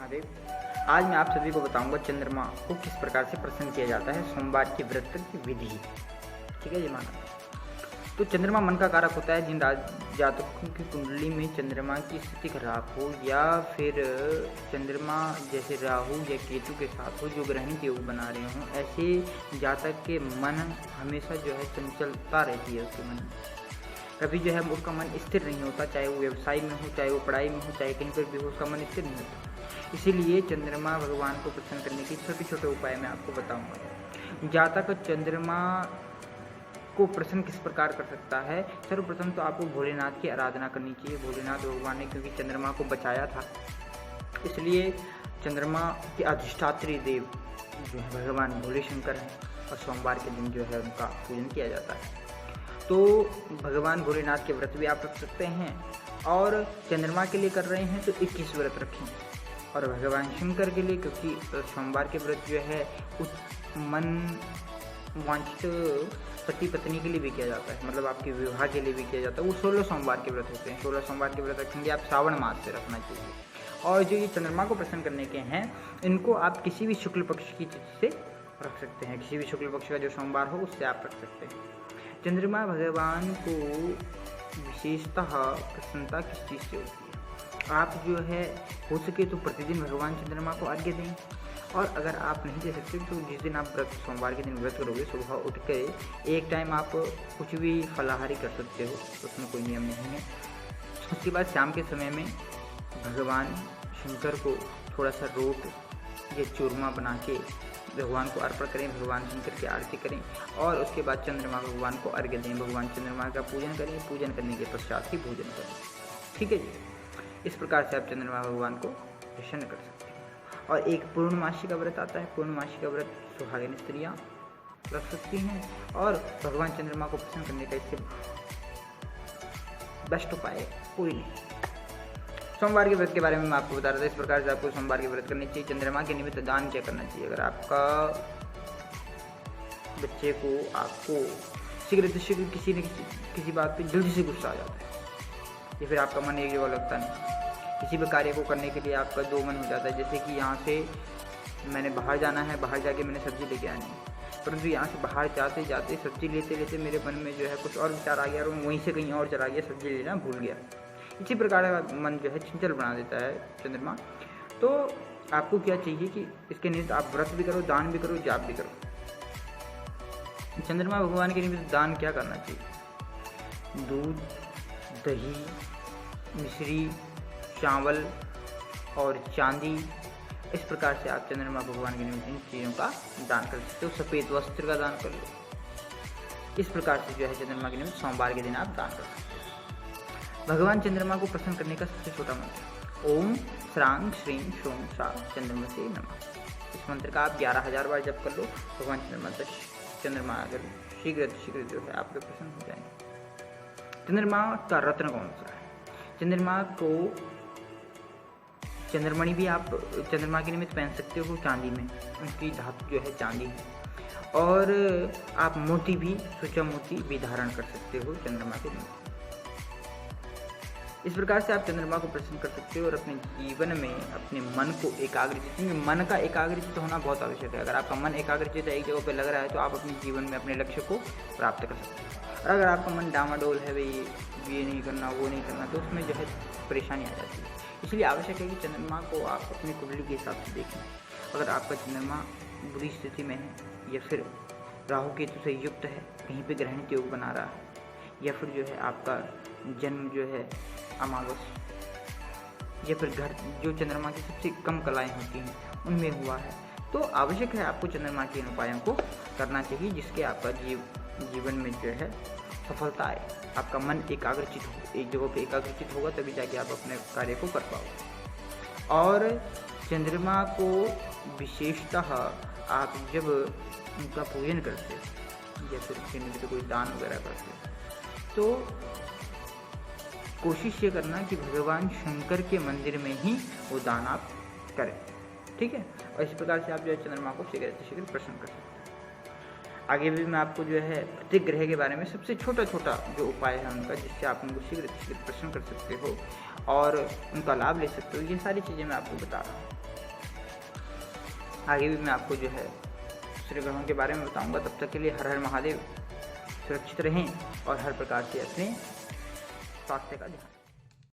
महादेव। आज मैं आप सभी को बताऊंगा चंद्रमा को किस प्रकार से प्रसन्न किया जाता है, सोमवार के व्रत की विधि। ठीक है जी महाराज। तो चंद्रमा मन का कारक होता है। जिन जातकों की कुंडली में चंद्रमा की स्थिति खराब हो या फिर चंद्रमा जैसे राहु या केतु के साथ हो, जो ग्रहण के योग बना रहे हों, ऐसे जातक के मन हमेशा जो है चंचलता रहती है। उसके मन में कभी जो है उसका मन स्थिर नहीं होता, चाहे वो व्यवसाय में हो, चाहे वो पढ़ाई में हो, चाहे कहीं पर भी हो, उसका मन स्थिर नहीं होता। इसीलिए चंद्रमा भगवान को प्रसन्न करने के छोटे छोटे उपाय मैं आपको बताऊंगा। जातक चंद्रमा को प्रसन्न किस प्रकार कर सकता है। सर्वप्रथम तो आपको भोलेनाथ की आराधना करनी चाहिए। भोलेनाथ भगवान ने क्योंकि चंद्रमा को बचाया था, इसलिए चंद्रमा के अधिष्ठात्री देव जो है भगवान भोले शंकर हैं और सोमवार के दिन जो है उनका पूजन किया जाता है। तो भगवान भोलेनाथ के व्रत भी आप रख सकते हैं, और चंद्रमा के लिए कर रहे हैं तो 21 व्रत रखें। और भगवान शंकर के लिए, क्योंकि सोमवार के व्रत जो है उस मन वांछित पति पत्नी के लिए भी किया जाता है, मतलब आपके विवाह के लिए भी किया जाता है। वो 16 सोमवार के व्रत होते हैं। 16 सोमवार के व्रत रखेंगे आप, श्रावण मास से रखना चाहिए। और जो ये चंद्रमा को प्रसन्न करने के हैं, इनको आप किसी भी शुक्ल पक्ष की चीज़ से रख सकते हैं। किसी भी शुक्ल पक्ष का जो सोमवार हो उससे आप रख सकते हैं। चंद्रमा भगवान को विशेषतः प्रसन्नता किस चीज़ से होती है। आप जो है हो सके तो प्रतिदिन भगवान चंद्रमा को अर्घ्य दें, और अगर आप नहीं दे सकते तो जिस दिन आप व्रत सोमवार के दिन व्रत करोगे, सुबह उठ कर एक टाइम आप कुछ भी फलाहारी कर सकते हो, उसमें कोई नियम नहीं है। उसके बाद शाम के समय में भगवान शंकर को थोड़ा सा रोट या चूरमा बना के भगवान को अर्पण करें, भगवान शंकर की आरती करें, और उसके बाद चंद्रमा भगवान को अर्घ्य दें। भगवान चंद्रमा का पूजन करें, पूजन करने के पश्चात ही भोजन करें। ठीक है जी। इस प्रकार से आप चंद्रमा भगवान को प्रसन्न कर सकते हैं। और एक पूर्णमासी का व्रत आता है। पूर्णमासी का व्रत सुहागिन स्त्रियाँ रख सकती हैं, और भगवान चंद्रमा को प्रसन्न करने का इससे बेस्ट उपाय कोई नहीं। सोमवार के व्रत के बारे में मैं आपको बता रहा था। इस प्रकार से आपको सोमवार के व्रत करनी चाहिए। चंद्रमा के निमित्त दान क्या करना चाहिए। अगर आपका बच्चे को आपको शीघ्र किसी बात पे जल्दी से गुस्सा आ जाता है, या फिर आपका मन एक जगह लगता नहीं, किसी भी कार्य को करने के लिए आपका दो मन हो जाता है। जैसे कि यहाँ से मैंने बाहर जाना है, बाहर जाके मैंने सब्जी लेके आनी है, परंतु यहाँ से बाहर जाते जाते सब्जी लेते लेते मेरे मन में जो है कुछ और विचार आ गया और वहीं से कहीं और चला गया, सब्जी लेना भूल गया। इसी प्रकार का मन जो है चंचल बना देता है चंद्रमा। तो आपको क्या चाहिए कि इसके निमित्त आप व्रत भी करो, दान भी करो, जाप भी करो। चंद्रमा भगवान के निमित्त दान क्या करना चाहिए। दूध, दही, मिश्री, चावल और चांदी, इस प्रकार से आप चंद्रमा भगवान के निमित्त इन चीज़ों का दान कर सकते हो। सफ़ेद वस्त्र का दान कर लो। इस प्रकार से जो है चंद्रमा के निमित्त सोमवार के दिन आप दान कर सकते हो। भगवान चंद्रमा को प्रसन्न करने का सबसे छोटा मंत्र ओम श्रांग श्रीं सोम सा चंद्रमसे नमः। इस मंत्र का आप 11,000 बार जप कर लो। भगवान चंद्रमा अगर शीघ्र जो है आपके प्रसन्न हो जाएंगे। चंद्रमा का रत्न कौन सा है। चंद्रमा को चंद्रमणि भी आप चंद्रमा के निमित्त पहन सकते हो चांदी में, उनकी धातु जो है चांदी है। और आप मोती भी, सूचा मोती भी धारण कर सकते हो चंद्रमा के निमित्त। इस प्रकार से आप चंद्रमा को प्रसन्न कर सकते हो और अपने जीवन में अपने मन को एकाग्रचित, मन का एकाग्रचित होना बहुत आवश्यक है। अगर आपका मन एकाग्रचित एक जगह पर लग रहा है तो आप अपने जीवन में अपने लक्ष्य को प्राप्त कर सकते हो। और अगर आपका मन डामाडोल है, भाई ये नहीं करना, वो नहीं करना, तो उसमें जो है परेशानी आ जाती है। इसलिए आवश्यक है कि चंद्रमा को आप अपनी कुंडली के हिसाब से देखें। अगर आपका चंद्रमा बुरी स्थिति में है, या फिर राहु केतु से युक्त है, कहीं पे ग्रहण के योग बना रहा है, या फिर जो है आपका जन्म जो है अमावस, या फिर घर जो चंद्रमा की सबसे कम कलाएँ होती हैं उनमें हुआ है, तो आवश्यक है आपको चंद्रमा के इन उपायों को करना चाहिए, जिसके आपका जीवन में जो है सफलता आए। आपका मन एकाग्रचित हो, एक जगह पे एकाग्रचित होगा तभी जाके आप अपने कार्य को कर पाओगे। और चंद्रमा को विशेषतः आप जब उनका पूजन करते हो या फिर उसके निमित्त कोई दान वगैरह करते हो, तो कोशिश ये करना कि भगवान शंकर के मंदिर में ही वो दान आप करें। ठीक है। और इस प्रकार से आप जो है चंद्रमा को शीघ्र प्रसन्न कर सकते हैं। आगे भी मैं आपको जो है प्रत्येक ग्रह के बारे में सबसे छोटा जो उपाय है उनका, जिससे आप उनको शीघ्र प्रसन्न कर सकते हो और उनका लाभ ले सकते हो, ये सारी चीज़ें मैं आपको बता रहा हूँ। आगे भी मैं आपको जो है दूसरे ग्रहों के बारे में बताऊंगा। तब तक के लिए हर हर महादेव, सुरक्षित रहें और हर प्रकार से अपने स्वास्थ्य का ध्यान